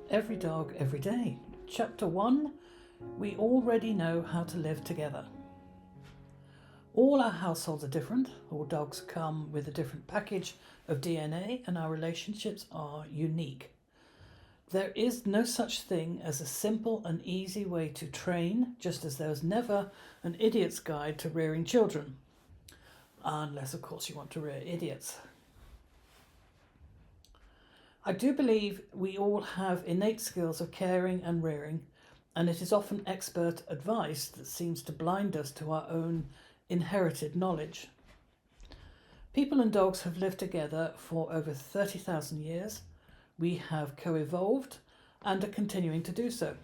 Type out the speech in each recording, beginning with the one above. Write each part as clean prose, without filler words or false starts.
Every dog, every day. Chapter 1. We already know how to live together. All our households are different. All dogs come with a different package of DNA, and our relationships are unique. There is no such thing as a simple and easy way to train, just as there was never an idiot's guide to rearing children. Unless, of course, you want to rear idiots. I do believe we all have innate skills of caring and rearing, and it is often expert advice that seems to blind us to our own inherited knowledge. People and dogs have lived together for over 30,000 years. We have co-evolved and are continuing to do so.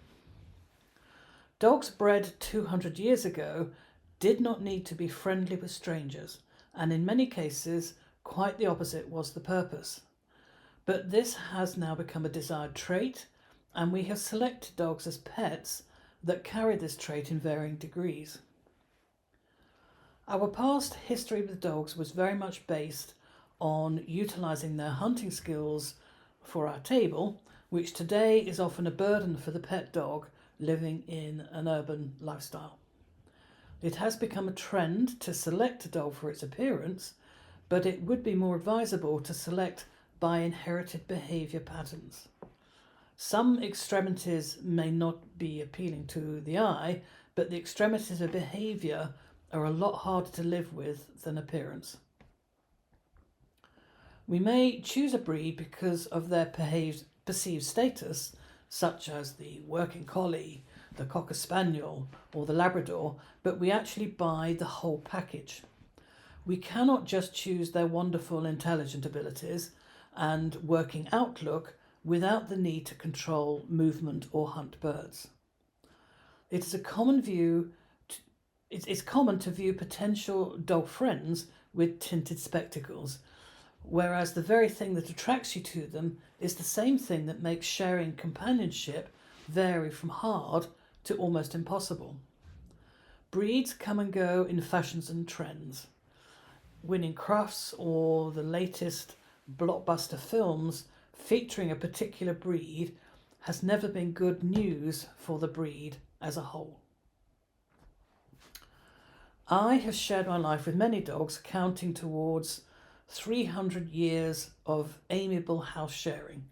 Dogs bred 200 years ago did not need to be friendly with strangers, and in many cases, quite the opposite was the purpose. But this has now become a desired trait, and we have selected dogs as pets that carry this trait in varying degrees. Our past history with dogs was very much based on utilising their hunting skills for our table, which today is often a burden for the pet dog living in an urban lifestyle. It has become a trend to select a dog for its appearance, but it would be more advisable to select by inherited behaviour patterns. Some extremities may not be appealing to the eye, but the extremities of behaviour are a lot harder to live with than appearance. We may choose a breed because of their perceived status, such as the working collie, the cocker spaniel, or the Labrador, but we actually buy the whole package. We cannot just choose their wonderful intelligent abilities and working outlook without the need to control movement or hunt birds. It is a common view. It's common to view potential dog friends with tinted spectacles, whereas the very thing that attracts you to them is the same thing that makes sharing companionship vary from hard to almost impossible. Breeds come and go in fashions and trends. Winning Crufts or the latest blockbuster films featuring a particular breed has never been good news for the breed as a whole. I have shared my life with many dogs, counting towards 300 years of amiable house sharing.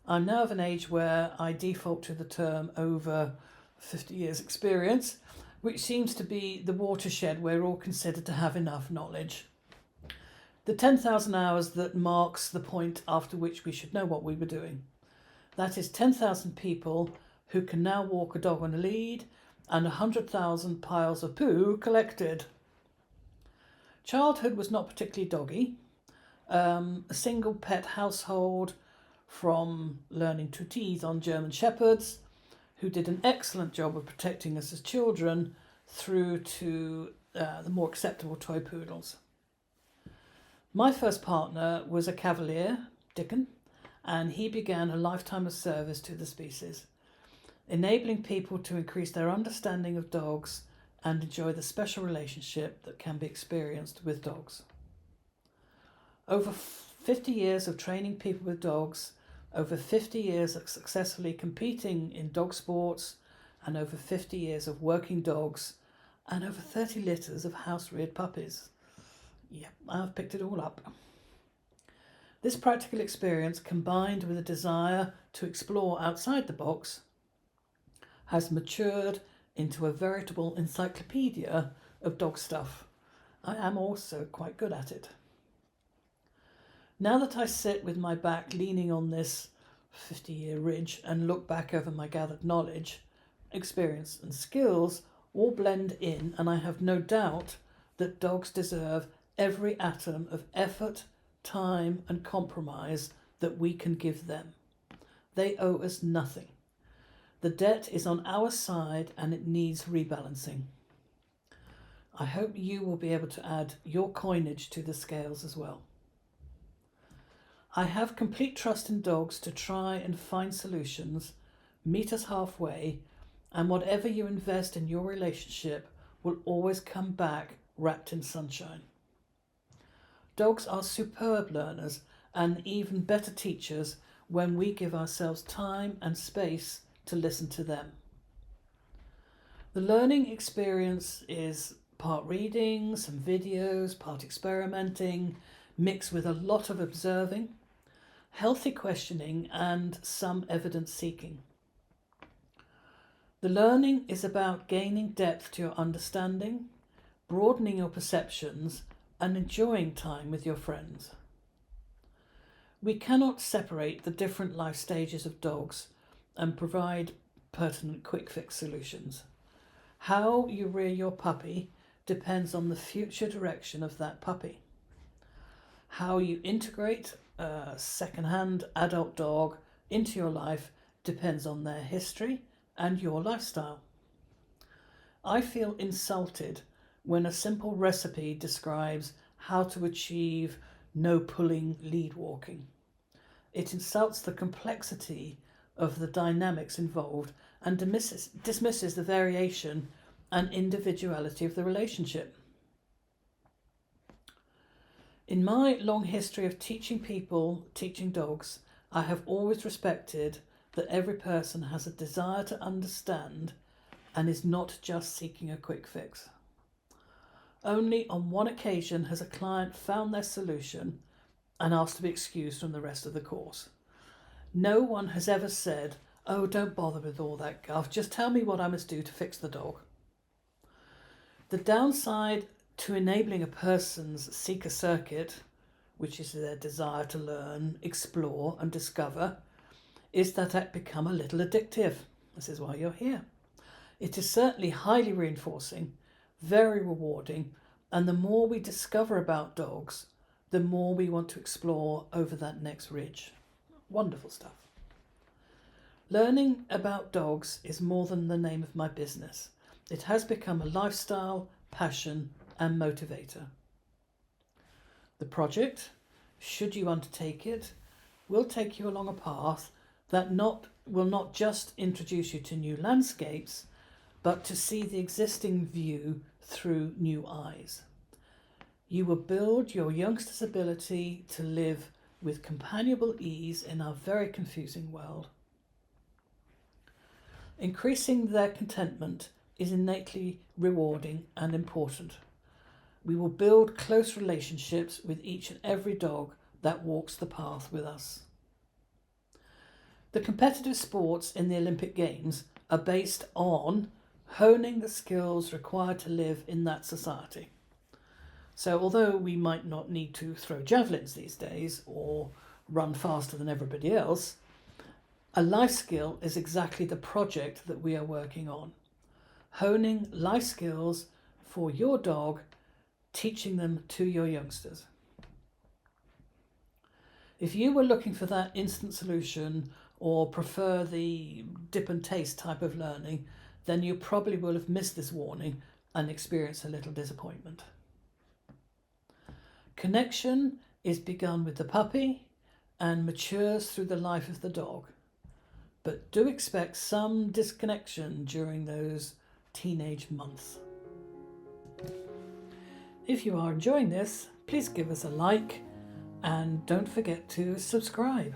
I'm now of an age where I default to the term over 50 years experience, which seems to be the watershed we're all considered to have enough knowledge. The 10,000 hours that marks the point after which we should know what we were doing. That is 10,000 people who can now walk a dog on a lead and 100,000 piles of poo collected. Childhood was not particularly doggy. A single pet household, from learning to tease on German Shepherds, who did an excellent job of protecting us as children, through to the more acceptable toy poodles. My first partner was a Cavalier, Dickon, and he began a lifetime of service to the species, enabling people to increase their understanding of dogs and enjoy the special relationship that can be experienced with dogs. Over 50 years of training people with dogs, over 50 years of successfully competing in dog sports, and over 50 years of working dogs, and over 30 litters of house-reared puppies. Yep, I've picked it all up. This practical experience, combined with a desire to explore outside the box, has matured into a veritable encyclopedia of dog stuff. I am also quite good at it. Now that I sit with my back leaning on this 50-year ridge and look back over my gathered knowledge, experience and skills all blend in, and I have no doubt that dogs deserve every atom of effort, time and compromise that we can give them. They owe us nothing. The debt is on our side and it needs rebalancing. I hope you will be able to add your coinage to the scales as well. I have complete trust in dogs to try and find solutions, meet us halfway, and whatever you invest in your relationship will always come back wrapped in sunshine. Dogs are superb learners and even better teachers when we give ourselves time and space to listen to them. The learning experience is part reading, some videos, part experimenting, mixed with a lot of observing, healthy questioning, and some evidence seeking. The learning is about gaining depth to your understanding, broadening your perceptions, and enjoying time with your friends. We cannot separate the different life stages of dogs and provide pertinent quick fix solutions. How you rear your puppy depends on the future direction of that puppy. How you integrate a second-hand adult dog into your life depends on their history and your lifestyle. I feel insulted when a simple recipe describes how to achieve no pulling lead walking. It insults the complexity of the dynamics involved and dismisses the variation and individuality of the relationship. In my long history of teaching people, teaching dogs, I have always respected that every person has a desire to understand and is not just seeking a quick fix. Only on one occasion has a client found their solution and asked to be excused from the rest of the course. No one has ever said, "Oh, don't bother with all that guff, just tell me what I must do to fix the dog." The downside to enabling a person's seeker circuit, which is their desire to learn, explore and discover, is that it become a little addictive. This is why you're here. It is certainly highly reinforcing, very rewarding, and the more we discover about dogs, the more we want to explore over that next ridge. Wonderful stuff. Learning about dogs is more than the name of my business. It has become a lifestyle, passion, and motivator. The project, should you undertake it, will take you along a path that will not just introduce you to new landscapes, but to see the existing view through new eyes. You will build your youngster's ability to live with companionable ease in our very confusing world. Increasing their contentment is innately rewarding and important. We will build close relationships with each and every dog that walks the path with us. The competitive sports in the Olympic Games are based on honing the skills required to live in that society. So although we might not need to throw javelins these days or run faster than everybody else, a life skill is exactly the project that we are working on. Honing life skills for your dog, teaching them to your youngsters. If you were looking for that instant solution or prefer the dip and taste type of learning, then you probably will have missed this warning and experienced a little disappointment. Connection is begun with the puppy and matures through the life of the dog. But do expect some disconnection during those teenage months. If you are enjoying this, please give us a like and don't forget to subscribe.